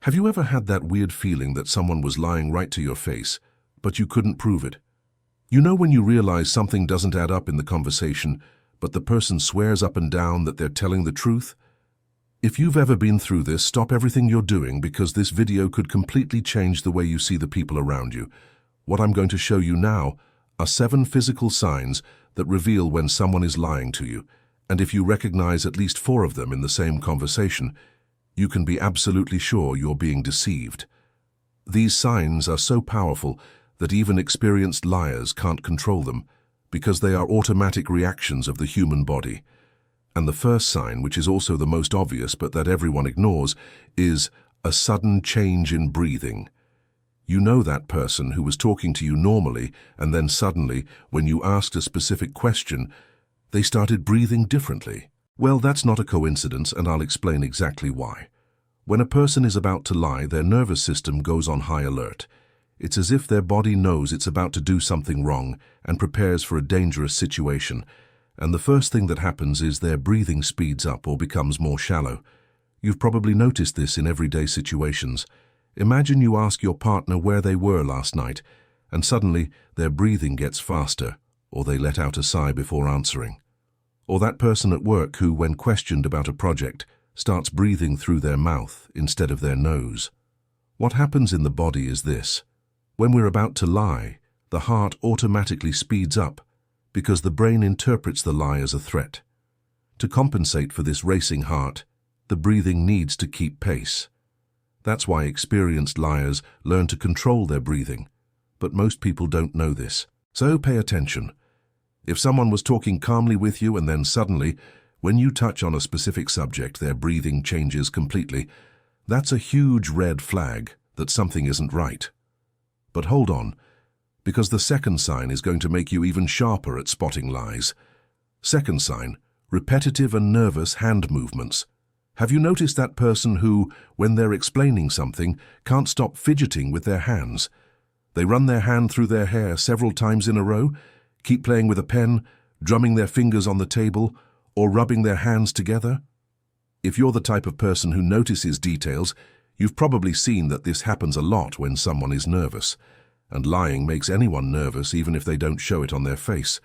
Have you ever had that weird feeling that someone was lying right to your face, but you couldn't prove it? You know when you realize something doesn't add up in the conversation, but the person swears up and down that they're telling the truth? If you've ever been through this, stop everything you're doing because this video could completely change the way you see the people around you. What I'm going to show you now are 7 physical signs that reveal when someone is lying to you, and if you recognize at least 4 of them in the same conversation, you can be absolutely sure you're being deceived. These signs are so powerful that even experienced liars can't control them because they are automatic reactions of the human body. And the first sign, which is also the most obvious but that everyone ignores, is a sudden change in breathing. You know that person who was talking to you normally and then suddenly, when you asked a specific question, they started breathing differently. Well, that's not a coincidence, and I'll explain exactly why. When a person is about to lie, their nervous system goes on high alert. It's as if their body knows it's about to do something wrong and prepares for a dangerous situation. And the first thing that happens is their breathing speeds up or becomes more shallow. You've probably noticed this in everyday situations. Imagine you ask your partner where they were last night, and suddenly their breathing gets faster, or they let out a sigh before answering. Or that person at work who, when questioned about a project, starts breathing through their mouth instead of their nose. What happens in the body is this. When we're about to lie, the heart automatically speeds up because the brain interprets the lie as a threat. To compensate for this racing heart, the breathing needs to keep pace. That's why experienced liars learn to control their breathing, but most people don't know this. So pay attention. If someone was talking calmly with you and then suddenly, when you touch on a specific subject, their breathing changes completely, that's a huge red flag that something isn't right. But hold on, because the second sign is going to make you even sharper at spotting lies. Second sign, repetitive and nervous hand movements. Have you noticed that person who, when they're explaining something, can't stop fidgeting with their hands? They run their hand through their hair several times in a row, keep playing with a pen, drumming their fingers on the table, or rubbing their hands together? If you're the type of person who notices details, you've probably seen that this happens a lot when someone is nervous. And lying makes anyone nervous even if they don't show it on their face.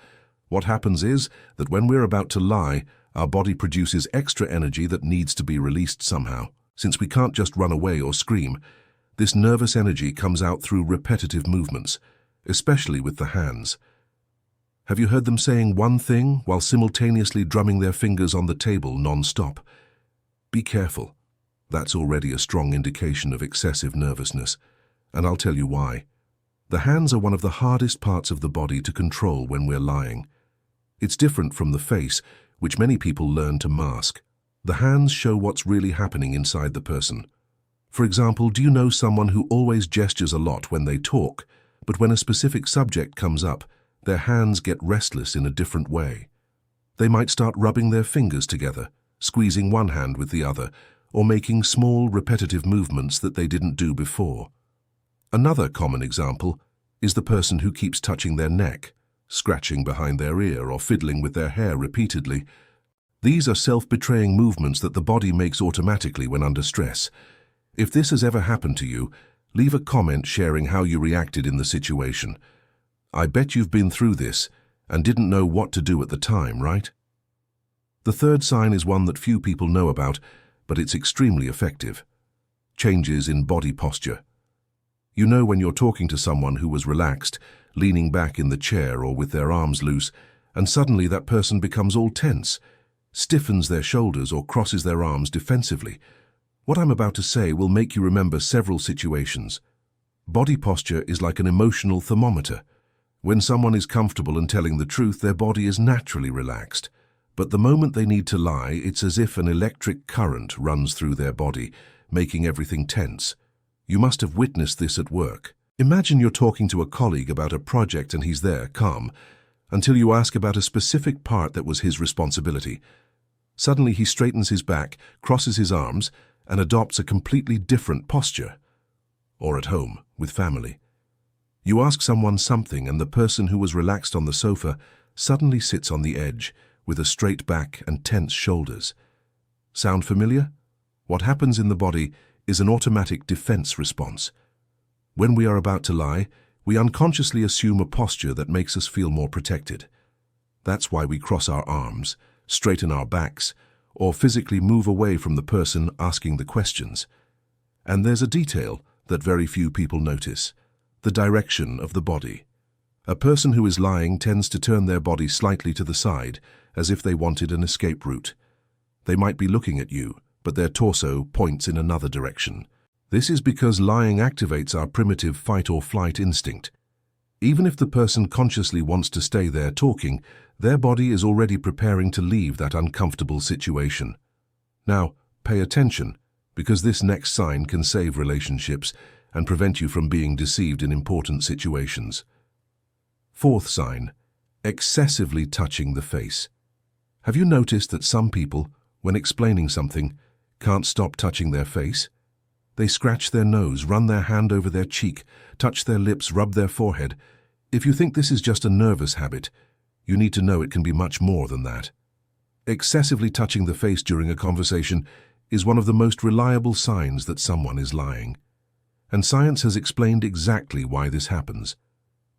What happens is that when we're about to lie, our body produces extra energy that needs to be released somehow. Since we can't just run away or scream, this nervous energy comes out through repetitive movements, especially with the hands. Have you heard them saying one thing while simultaneously drumming their fingers on the table non-stop? Be careful. That's already a strong indication of excessive nervousness, and I'll tell you why. The hands are one of the hardest parts of the body to control when we're lying. It's different from the face, which many people learn to mask. The hands show what's really happening inside the person. For example, do you know someone who always gestures a lot when they talk, but when a specific subject comes up, their hands get restless in a different way? They might start rubbing their fingers together, squeezing one hand with the other, or making small, repetitive movements that they didn't do before. Another common example is the person who keeps touching their neck, scratching behind their ear, or fiddling with their hair repeatedly. These are self-betraying movements that the body makes automatically when under stress. If this has ever happened to you, leave a comment sharing how you reacted in the situation. I bet you've been through this and didn't know what to do at the time, right? The third sign is one that few people know about, but it's extremely effective. Changes in body posture. You know when you're talking to someone who was relaxed, leaning back in the chair or with their arms loose, and suddenly that person becomes all tense, stiffens their shoulders or crosses their arms defensively. What I'm about to say will make you remember several situations. Body posture is like an emotional thermometer. When someone is comfortable and telling the truth, their body is naturally relaxed. But the moment they need to lie, it's as if an electric current runs through their body, making everything tense. You must have witnessed this at work. Imagine you're talking to a colleague about a project and he's there, calm, until you ask about a specific part that was his responsibility. Suddenly he straightens his back, crosses his arms, and adopts a completely different posture. Or at home, with family. You ask someone something and the person who was relaxed on the sofa suddenly sits on the edge, with a straight back and tense shoulders. Sound familiar? What happens in the body is an automatic defense response. When we are about to lie, we unconsciously assume a posture that makes us feel more protected. That's why we cross our arms, straighten our backs, or physically move away from the person asking the questions. And there's a detail that very few people notice: the direction of the body. A person who is lying tends to turn their body slightly to the side, as if they wanted an escape route. They might be looking at you, but their torso points in another direction. This is because lying activates our primitive fight-or-flight instinct. Even if the person consciously wants to stay there talking, their body is already preparing to leave that uncomfortable situation. Now, pay attention, because this next sign can save relationships and prevent you from being deceived in important situations. Fourth sign: excessively touching the face. Have you noticed that some people, when explaining something, can't stop touching their face? They scratch their nose, run their hand over their cheek, touch their lips, rub their forehead. If you think this is just a nervous habit, you need to know it can be much more than that. Excessively touching the face during a conversation is one of the most reliable signs that someone is lying. And science has explained exactly why this happens.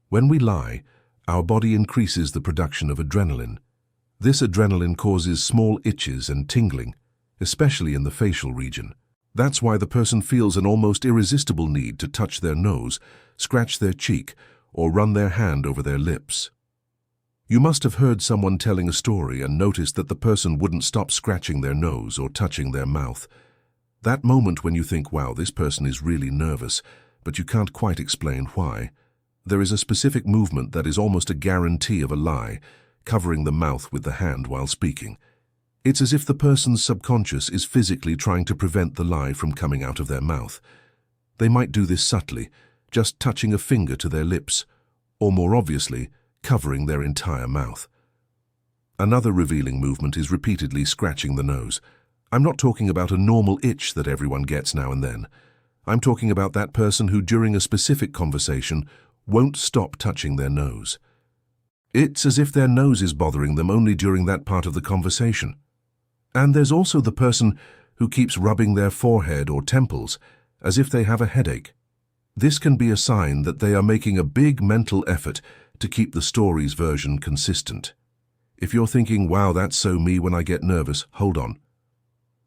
When we lie, our body increases the production of adrenaline. This adrenaline causes small itches and tingling, especially in the facial region. That's why the person feels an almost irresistible need to touch their nose, scratch their cheek, or run their hand over their lips. You must have heard someone telling a story and noticed that the person wouldn't stop scratching their nose or touching their mouth. That moment when you think, wow, this person is really nervous, but you can't quite explain why. There is a specific movement that is almost a guarantee of a lie, covering the mouth with the hand while speaking. It's as if the person's subconscious is physically trying to prevent the lie from coming out of their mouth. They might do this subtly, just touching a finger to their lips, or more obviously, covering their entire mouth. Another revealing movement is repeatedly scratching the nose. I'm not talking about a normal itch that everyone gets now and then. I'm talking about that person who, during a specific conversation, won't stop touching their nose. It's as if their nose is bothering them only during that part of the conversation. And there's also the person who keeps rubbing their forehead or temples as if they have a headache. This can be a sign that they are making a big mental effort to keep the story's version consistent. If you're thinking, wow, that's so me when I get nervous, hold on.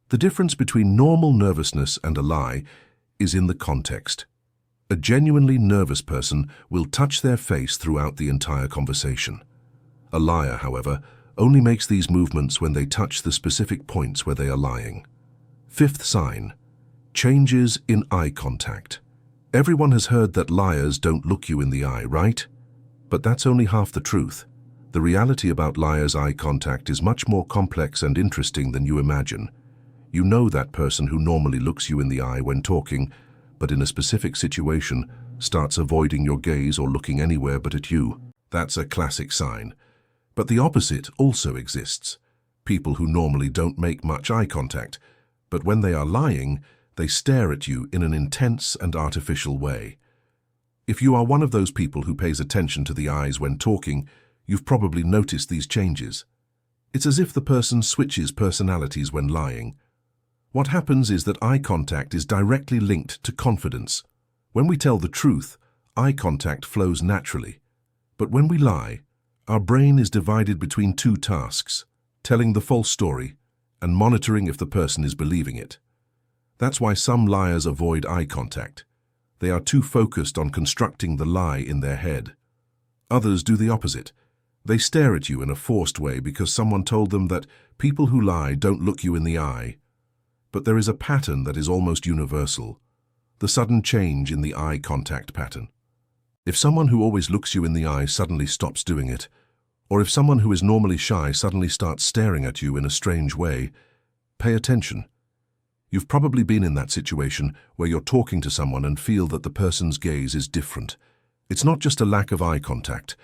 The difference between normal nervousness and a lie is in the context. A genuinely nervous person will touch their face throughout the entire conversation. A liar, however, only makes these movements when they touch the specific points where they are lying. Fifth sign: changes in eye contact. Everyone has heard that liars don't look you in the eye, right? But that's only half the truth. The reality about liars' eye contact is much more complex and interesting than you imagine. You know that person who normally looks you in the eye when talking, but in a specific situation starts avoiding your gaze or looking anywhere but at you. That's a classic sign. But the opposite also exists. People who normally don't make much eye contact, but when they are lying, they stare at you in an intense and artificial way. If you are one of those people who pays attention to the eyes when talking, you've probably noticed these changes. It's as if the person switches personalities when lying. What happens is that eye contact is directly linked to confidence. When we tell the truth, eye contact flows naturally. But when we lie, our brain is divided between two tasks: telling the false story and monitoring if the person is believing it. That's why some liars avoid eye contact. They are too focused on constructing the lie in their head. Others do the opposite. They stare at you in a forced way because someone told them that people who lie don't look you in the eye. But there is a pattern that is almost universal: the sudden change in the eye contact pattern. If someone who always looks you in the eye suddenly stops doing it, or if someone who is normally shy suddenly starts staring at you in a strange way, pay attention. You've probably been in that situation where you're talking to someone and feel that the person's gaze is different. It's not just a lack of eye contact.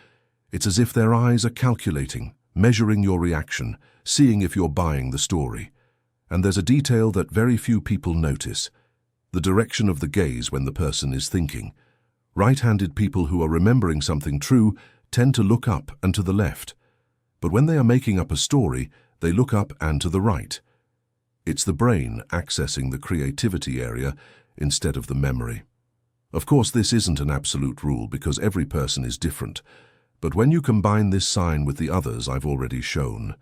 It's as if their eyes are calculating, measuring your reaction, seeing if you're buying the story. And there's a detail that very few people notice: the direction of the gaze when the person is thinking. Right-handed people who are remembering something true tend to look up and to the left. But when they are making up a story, they look up and to the right. It's the brain accessing the creativity area instead of the memory. Of course, this isn't an absolute rule because every person is different, but when you combine this sign with the others I've already shown,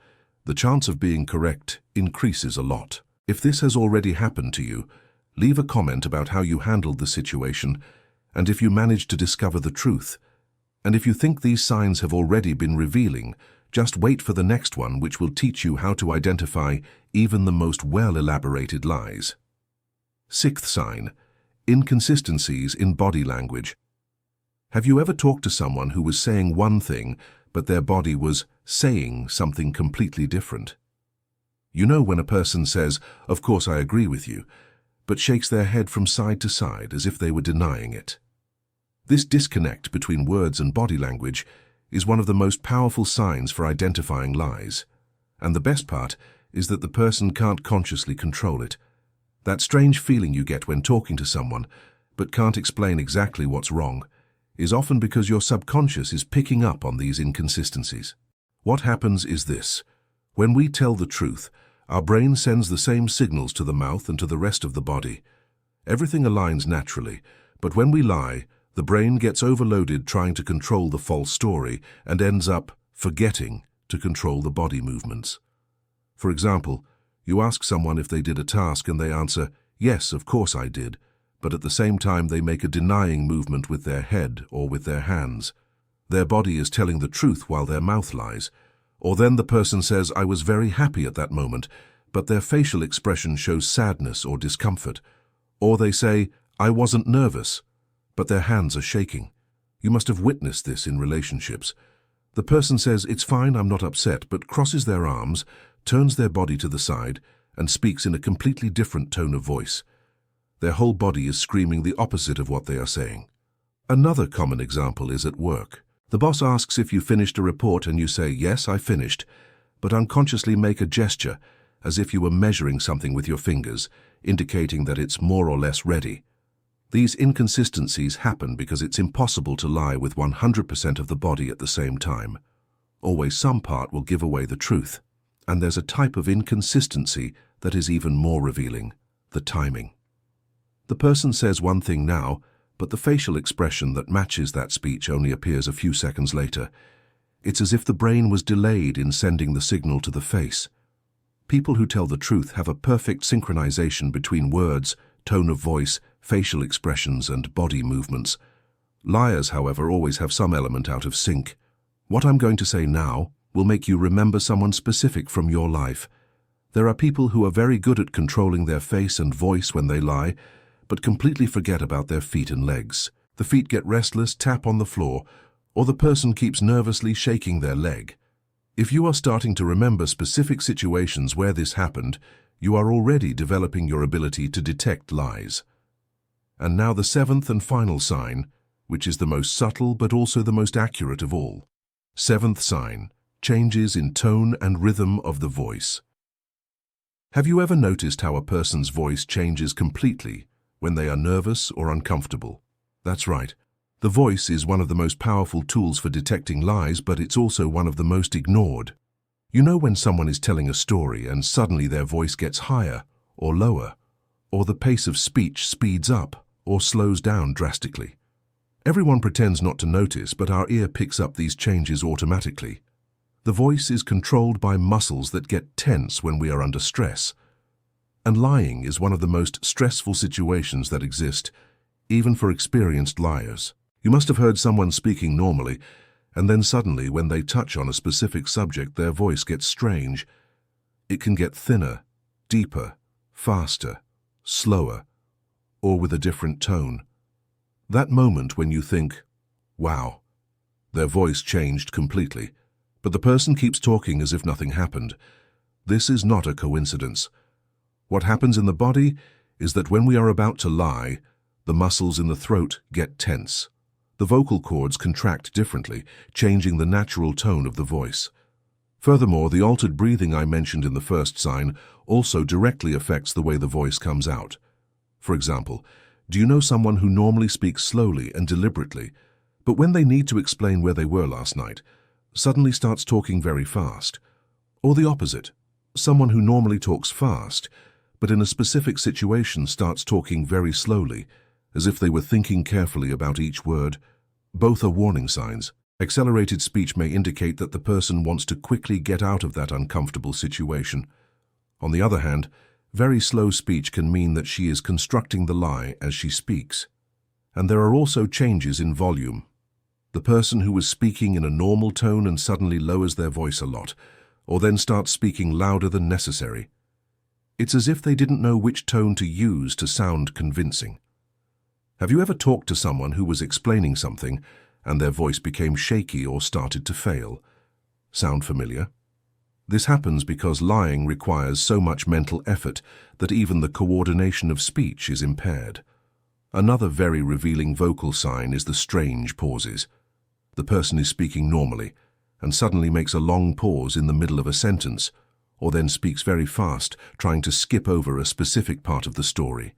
the chance of being correct increases a lot. If this has already happened to you, leave a comment about how you handled the situation and if you managed to discover the truth. And if you think these signs have already been revealing, just wait for the next one, which will teach you how to identify even the most well-elaborated lies. Sixth sign: inconsistencies in body language. Have you ever talked to someone who was saying one thing, but their body was saying something completely different? You know when a person says, "Of course I agree with you," but shakes their head from side to side as if they were denying it. This disconnect between words and body language is one of the most powerful signs for identifying lies. And the best part is that the person can't consciously control it. That strange feeling you get when talking to someone, but can't explain exactly what's wrong, is often because your subconscious is picking up on these inconsistencies. What happens is this: when we tell the truth, our brain sends the same signals to the mouth and to the rest of the body. Everything aligns naturally, but when we lie, the brain gets overloaded trying to control the false story and ends up forgetting to control the body movements. For example, you ask someone if they did a task and they answer, "Yes, of course I did," but at the same time they make a denying movement with their head or with their hands. Their body is telling the truth while their mouth lies. Or then the person says, "I was very happy at that moment," but their facial expression shows sadness or discomfort. Or they say, "I wasn't nervous," but their hands are shaking. You must have witnessed this in relationships. The person says, "It's fine, I'm not upset," but crosses their arms, turns their body to the side, and speaks in a completely different tone of voice. Their whole body is screaming the opposite of what they are saying. Another common example is at work. The boss asks if you finished a report and you say, "Yes, I finished," but unconsciously make a gesture as if you were measuring something with your fingers, indicating that it's more or less ready. These inconsistencies happen because it's impossible to lie with 100% of the body at the same time. Always some part will give away the truth. And there's a type of inconsistency that is even more revealing: the timing. The person says one thing now, but the facial expression that matches that speech only appears a few seconds later. It's as if the brain was delayed in sending the signal to the face. People who tell the truth have a perfect synchronization between words, tone of voice, facial expressions, and body movements. Liars, however, always have some element out of sync. What I'm going to say now will make you remember someone specific from your life. There are people who are very good at controlling their face and voice when they lie, but completely forget about their feet and legs. The feet get restless, tap on the floor, or the person keeps nervously shaking their leg. If you are starting to remember specific situations where this happened, you are already developing your ability to detect lies. And now the seventh and final sign, which is the most subtle but also the most accurate of all. Seventh sign: changes in tone and rhythm of the voice. Have you ever noticed how a person's voice changes completely when they are nervous or uncomfortable? That's right. The voice is one of the most powerful tools for detecting lies, but it's also one of the most ignored. You know when someone is telling a story and suddenly their voice gets higher or lower, or the pace of speech speeds up or slows down drastically. Everyone pretends not to notice, but our ear picks up these changes automatically. The voice is controlled by muscles that get tense when we are under stress. And lying is one of the most stressful situations that exist, even for experienced liars. You must have heard someone speaking normally, and then suddenly, when they touch on a specific subject, their voice gets strange. It can get thinner, deeper, faster, slower, or with a different tone. That moment when you think, "Wow," their voice changed completely, but the person keeps talking as if nothing happened. This is not a coincidence. What happens in the body is that when we are about to lie, the muscles in the throat get tense. The vocal cords contract differently, changing the natural tone of the voice. Furthermore, the altered breathing I mentioned in the first sign also directly affects the way the voice comes out. For example, do you know someone who normally speaks slowly and deliberately, but when they need to explain where they were last night, suddenly starts talking very fast? Or the opposite, someone who normally talks fast, but in a specific situation starts talking very slowly, as if they were thinking carefully about each word. Both are warning signs. Accelerated speech may indicate that the person wants to quickly get out of that uncomfortable situation. On the other hand, very slow speech can mean that she is constructing the lie as she speaks. And there are also changes in volume. The person who was speaking in a normal tone and suddenly lowers their voice a lot, or then starts speaking louder than necessary. It's as if they didn't know which tone to use to sound convincing. Have you ever talked to someone who was explaining something and their voice became shaky or started to fail? Sound familiar? This happens because lying requires so much mental effort that even the coordination of speech is impaired. Another very revealing vocal sign is the strange pauses. The person is speaking normally and suddenly makes a long pause in the middle of a sentence, or then speaks very fast, trying to skip over a specific part of the story.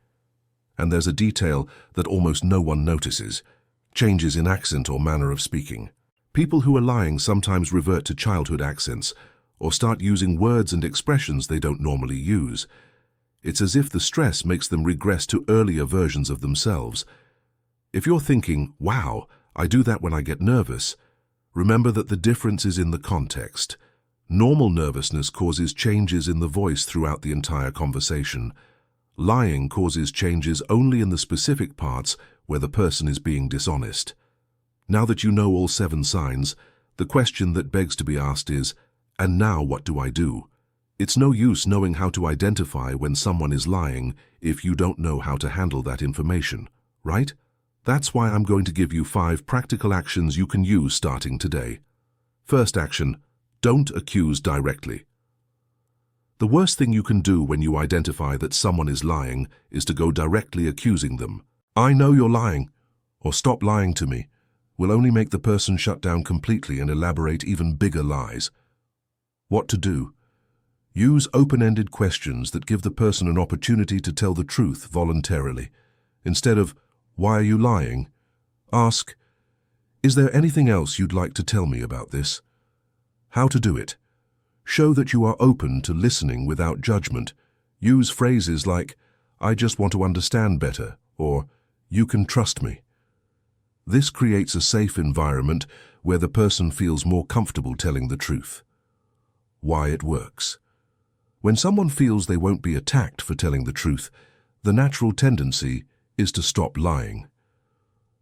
And there's a detail that almost no one notices: changes in accent or manner of speaking. People who are lying sometimes revert to childhood accents or start using words and expressions they don't normally use. It's as if the stress makes them regress to earlier versions of themselves. If you're thinking, "Wow, I do that when I get nervous," remember that the difference is in the context. Normal nervousness causes changes in the voice throughout the entire conversation. Lying causes changes only in the specific parts where the person is being dishonest. Now that you know all 7 signs, the question that begs to be asked is, and now what do I do? It's no use knowing how to identify when someone is lying if you don't know how to handle that information, right? That's why I'm going to give you 5 practical actions you can use starting today. First action: don't accuse directly. The worst thing you can do when you identify that someone is lying is to go directly accusing them. "I know you're lying," or "stop lying to me," will only make the person shut down completely and elaborate even bigger lies. What to do? Use open-ended questions that give the person an opportunity to tell the truth voluntarily. Instead of, "Why are you lying?" ask, "Is there anything else you'd like to tell me about this?" How to do it? Show that you are open to listening without judgment. Use phrases like, "I just want to understand better," or "You can trust me." This creates a safe environment where the person feels more comfortable telling the truth. Why it works. When someone feels they won't be attacked for telling the truth, the natural tendency is to stop lying.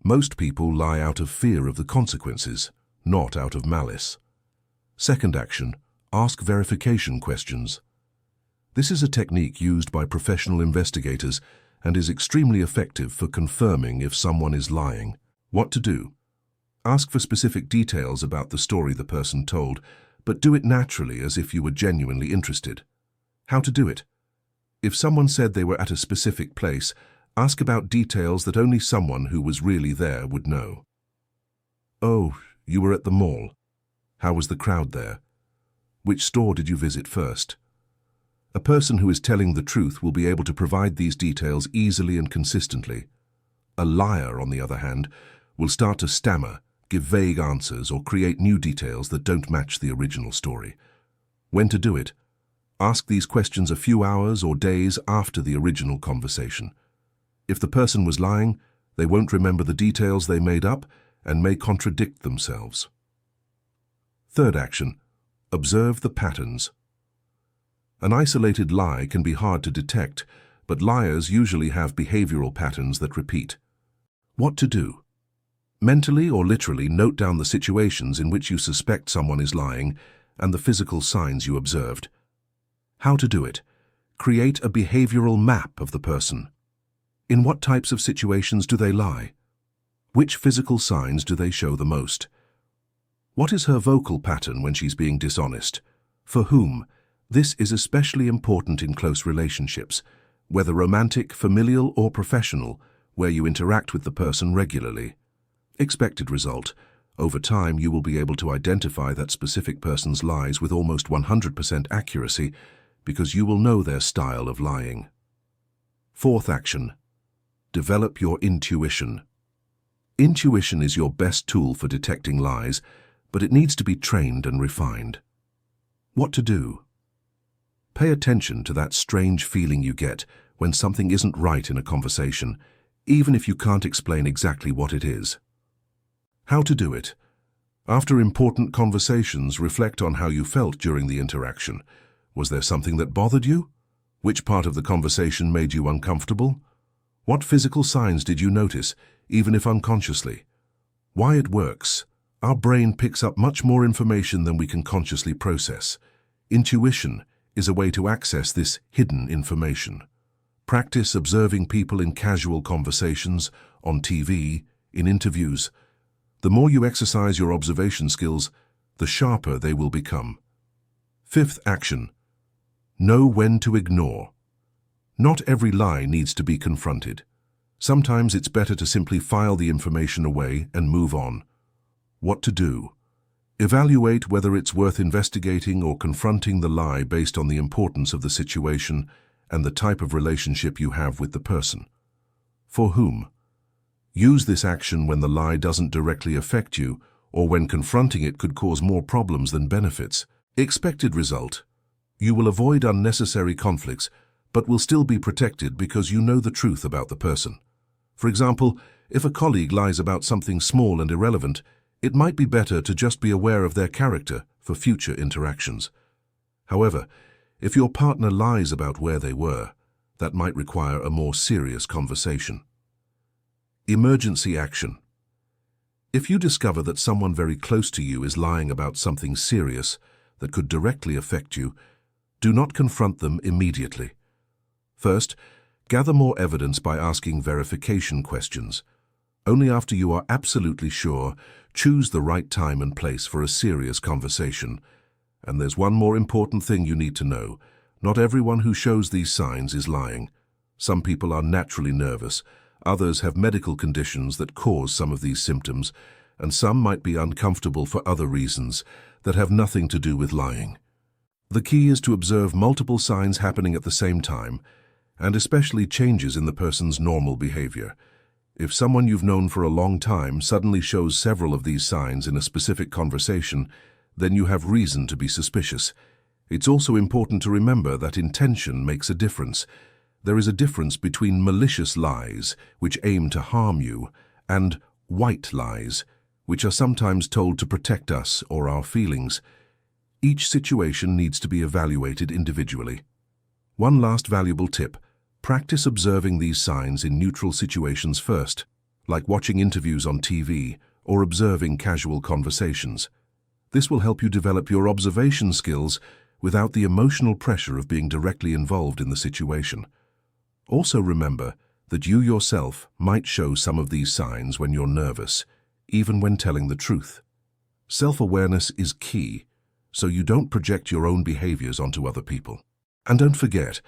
Most people lie out of fear of the consequences, not out of malice. Second action: ask verification questions. This is a technique used by professional investigators and is extremely effective for confirming if someone is lying. What to do? Ask for specific details about the story the person told, but do it naturally as if you were genuinely interested. How to do it? If someone said they were at a specific place, ask about details that only someone who was really there would know. "Oh, you were at the mall. How was the crowd there? Which store did you visit first?" A person who is telling the truth will be able to provide these details easily and consistently. A liar, on the other hand, will start to stammer, give vague answers, or create new details that don't match the original story. When to do it? Ask these questions a few hours or days after the original conversation. If the person was lying, they won't remember the details they made up and may contradict themselves. Third action: observe the patterns. An isolated lie can be hard to detect, but liars usually have behavioral patterns that repeat. What to do? Mentally or literally note down the situations in which you suspect someone is lying and the physical signs you observed. How to do it? Create a behavioral map of the person. In what types of situations do they lie? Which physical signs do they show the most? What is her vocal pattern when she's being dishonest? For whom? This is especially important in close relationships, whether romantic, familial, or professional, where you interact with the person regularly. Expected result: over time you will be able to identify that specific person's lies with almost 100% accuracy because you will know their style of lying. Fourth action: develop your intuition. Intuition is your best tool for detecting lies, but it needs to be trained and refined. What to do? Pay attention to that strange feeling you get when something isn't right in a conversation, even if you can't explain exactly what it is. How to do it. After important conversations, reflect on how you felt during the interaction. Was there something that bothered you? Which part of the conversation made you uncomfortable? What physical signs did you notice, even if unconsciously? Why it works. Our brain picks up much more information than we can consciously process. Intuition is a way to access this hidden information. Practice observing people in casual conversations, on TV, in interviews. The more you exercise your observation skills, the sharper they will become. Fifth action. Know when to ignore. Not every lie needs to be confronted. Sometimes it's better to simply file the information away and move on. What to do? Evaluate whether it's worth investigating or confronting the lie based on the importance of the situation and the type of relationship you have with the person. For whom? Use this action when the lie doesn't directly affect you or when confronting it could cause more problems than benefits. Expected result. You will avoid unnecessary conflicts, but will still be protected because you know the truth about the person. For example, if a colleague lies about something small and irrelevant, it might be better to just be aware of their character for future interactions. However, if your partner lies about where they were, that might require a more serious conversation. Emergency action. If you discover that someone very close to you is lying about something serious that could directly affect you, do not confront them immediately. First, gather more evidence by asking verification questions. Only after you are absolutely sure, choose the right time and place for a serious conversation. And there's one more important thing you need to know. Not everyone who shows these signs is lying. Some people are naturally nervous. Others have medical conditions that cause some of these symptoms, and some might be uncomfortable for other reasons that have nothing to do with lying. The key is to observe multiple signs happening at the same time, and especially changes in the person's normal behavior. If someone you've known for a long time suddenly shows several of these signs in a specific conversation, then you have reason to be suspicious. It's also important to remember that intention makes a difference. There is a difference between malicious lies, which aim to harm you, and white lies, which are sometimes told to protect us or our feelings. Each situation needs to be evaluated individually. One last valuable tip. Practice observing these signs in neutral situations first, like watching interviews on TV or observing casual conversations. This will help you develop your observation skills without the emotional pressure of being directly involved in the situation. Also remember that you yourself might show some of these signs when you're nervous, even when telling the truth. Self-awareness is key, so you don't project your own behaviors onto other people. And don't forget,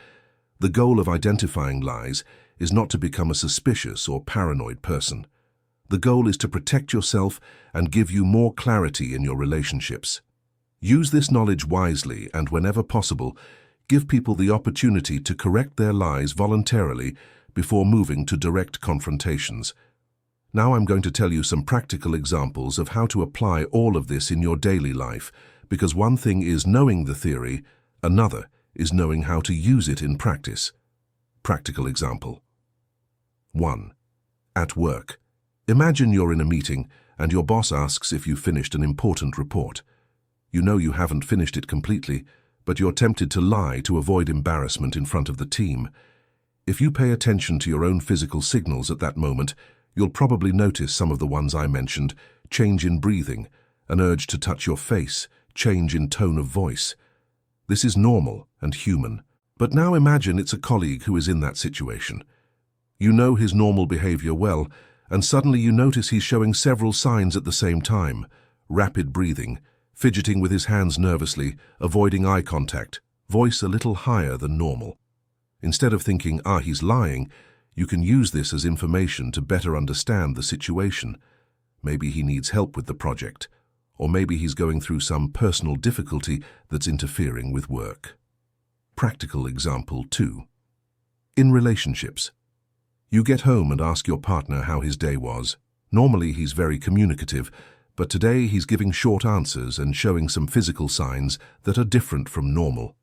the goal of identifying lies is not to become a suspicious or paranoid person. The goal is to protect yourself and give you more clarity in your relationships. Use this knowledge wisely and, whenever possible, give people the opportunity to correct their lies voluntarily before moving to direct confrontations. Now I'm going to tell you some practical examples of how to apply all of this in your daily life, because one thing is knowing the theory, another is knowing how to use it in practice. Practical example. 1. At work. Imagine you're in a meeting and your boss asks if you finished an important report. You know you haven't finished it completely, but you're tempted to lie to avoid embarrassment in front of the team. If you pay attention to your own physical signals at that moment, you'll probably notice some of the ones I mentioned: change in breathing, an urge to touch your face, change in tone of voice. This is normal and human. But now imagine it's a colleague who is in that situation. You know his normal behavior well, and suddenly you notice he's showing several signs at the same time: rapid breathing, fidgeting with his hands nervously, avoiding eye contact, voice a little higher than normal. Instead of thinking, he's lying, you can use this as information to better understand the situation. Maybe he needs help with the project, or maybe he's going through some personal difficulty that's interfering with work. Practical example 2. In relationships. You get home and ask your partner how his day was. Normally he's very communicative, but today he's giving short answers and showing some physical signs that are different from normal.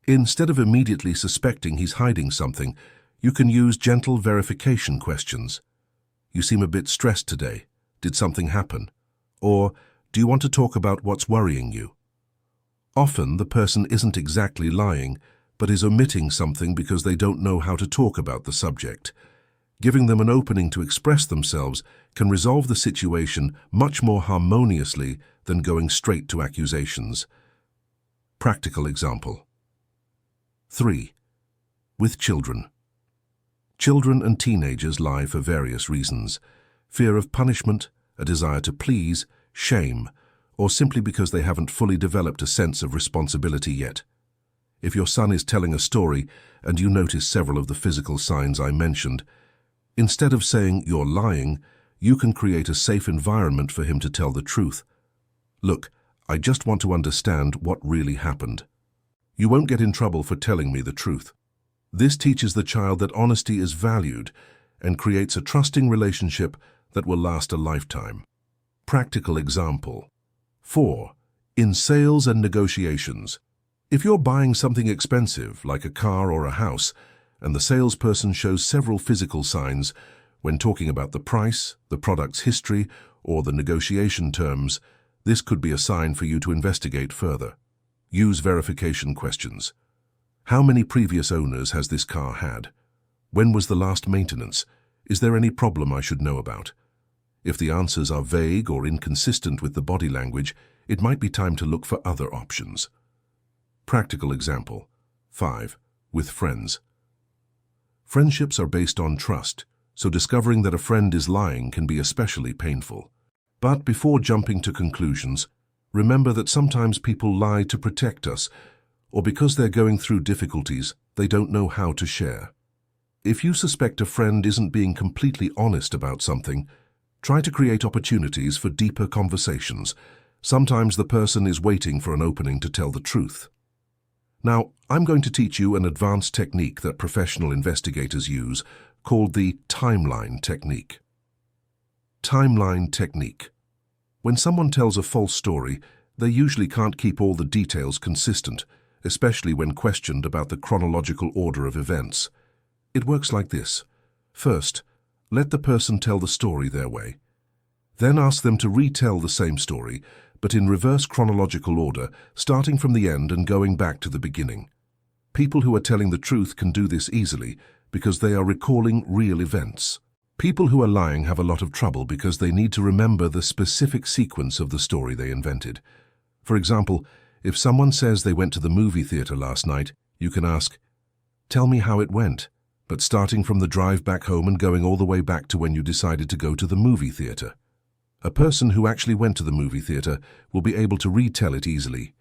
Instead of immediately suspecting he's hiding something, you can use gentle verification questions. You seem a bit stressed today. Did something happen? Or, do you want to talk about what's worrying you? Often, the person isn't exactly lying, but is omitting something because they don't know how to talk about the subject. Giving them an opening to express themselves can resolve the situation much more harmoniously than going straight to accusations. Practical example. 3. With children. Children and teenagers lie for various reasons: fear of punishment, a desire to please, shame, or simply because they haven't fully developed a sense of responsibility yet. If your son is telling a story and you notice several of the physical signs I mentioned, instead of saying you're lying, you can create a safe environment for him to tell the truth. Look, I just want to understand what really happened. You won't get in trouble for telling me the truth. This teaches the child that honesty is valued and creates a trusting relationship that will last a lifetime. Practical example. 4. In sales and negotiations. If you're buying something expensive, like a car or a house, and the salesperson shows several physical signs when talking about the price, the product's history, or the negotiation terms, this could be a sign for you to investigate further. Use verification questions. How many previous owners has this car had? When was the last maintenance? Is there any problem I should know about? If the answers are vague or inconsistent with the body language, it might be time to look for other options. Practical example. 5. With friends. Friendships are based on trust, so discovering that a friend is lying can be especially painful. But before jumping to conclusions, remember that sometimes people lie to protect us, or because they're going through difficulties they don't know how to share. If you suspect a friend isn't being completely honest about something, try to create opportunities for deeper conversations. Sometimes the person is waiting for an opening to tell the truth. Now, I'm going to teach you an advanced technique that professional investigators use, called the timeline technique. Timeline technique. When someone tells a false story, they usually can't keep all the details consistent, especially when questioned about the chronological order of events. It works like this. First, let the person tell the story their way. Then ask them to retell the same story, but in reverse chronological order, starting from the end and going back to the beginning. People who are telling the truth can do this easily because they are recalling real events. People who are lying have a lot of trouble because they need to remember the specific sequence of the story they invented. For example, if someone says they went to the movie theater last night, you can ask, "Tell me how it went," but starting from the drive back home and going all the way back to when you decided to go to the movie theater. A person who actually went to the movie theater will be able to retell it easily.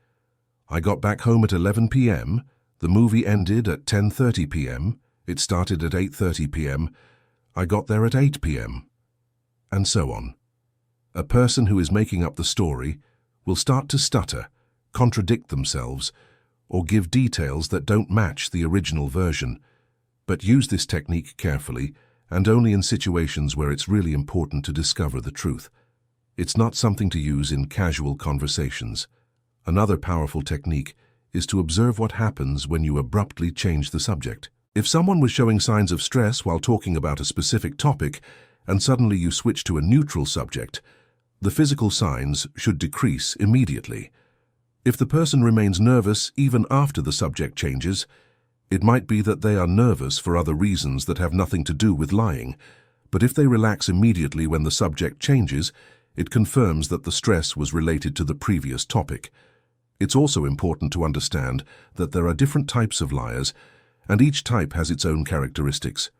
I got back home at 11 p.m., the movie ended at 10:30 p.m., it started at 8:30 p.m., I got there at 8 p.m., and so on. A person who is making up the story will start to stutter, contradict themselves, or give details that don't match the original version. But use this technique carefully and only in situations where it's really important to discover the truth. It's not something to use in casual conversations. Another powerful technique is to observe what happens when you abruptly change the subject. If someone was showing signs of stress while talking about a specific topic and suddenly you switch to a neutral subject, the physical signs should decrease immediately. If the person remains nervous even after the subject changes, it might be that they are nervous for other reasons that have nothing to do with lying. But if they relax immediately when the subject changes, it confirms that the stress was related to the previous topic. It's also important to understand that there are different types of liars, and each type has its own characteristics.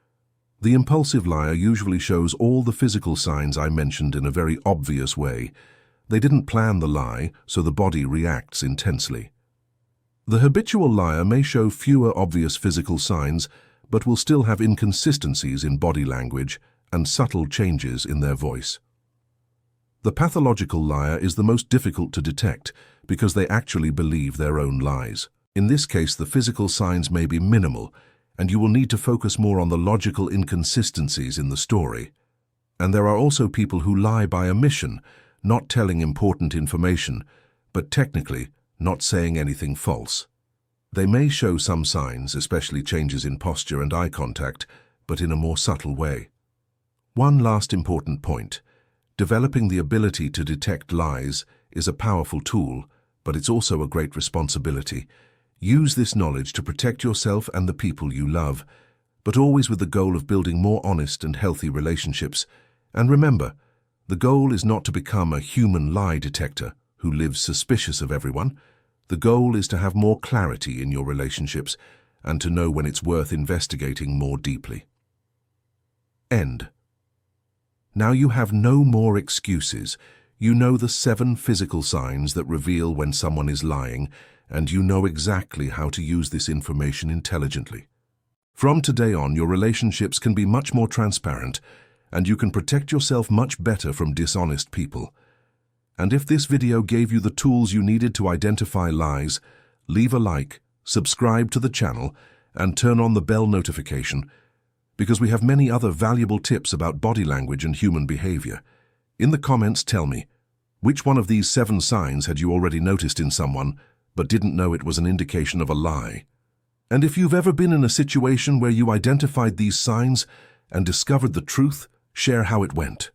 The impulsive liar usually shows all the physical signs I mentioned in a very obvious way. They didn't plan the lie, so the body reacts intensely. The habitual liar may show fewer obvious physical signs, but will still have inconsistencies in body language and subtle changes in their voice. The pathological liar is the most difficult to detect because they actually believe their own lies. In this case, the physical signs may be minimal, and you will need to focus more on the logical inconsistencies in the story. And there are also people who lie by omission, not telling important information, but technically not saying anything false. They may show some signs, especially changes in posture and eye contact, but in a more subtle way. One last important point. Developing the ability to detect lies is a powerful tool, but it's also a great responsibility. Use this knowledge to protect yourself and the people you love, but always with the goal of building more honest and healthy relationships. And remember, the goal is not to become a human lie detector who lives suspicious of everyone. The goal is to have more clarity in your relationships and to know when it's worth investigating more deeply. End. Now you have no more excuses. You know the 7 physical signs that reveal when someone is lying, and you know exactly how to use this information intelligently. From today on, your relationships can be much more transparent, and you can protect yourself much better from dishonest people. And if this video gave you the tools you needed to identify lies, leave a like, subscribe to the channel, and turn on the bell notification, because we have many other valuable tips about body language and human behavior. In the comments, tell me, which one of these 7 signs had you already noticed in someone, but didn't know it was an indication of a lie? And if you've ever been in a situation where you identified these signs and discovered the truth, share how it went.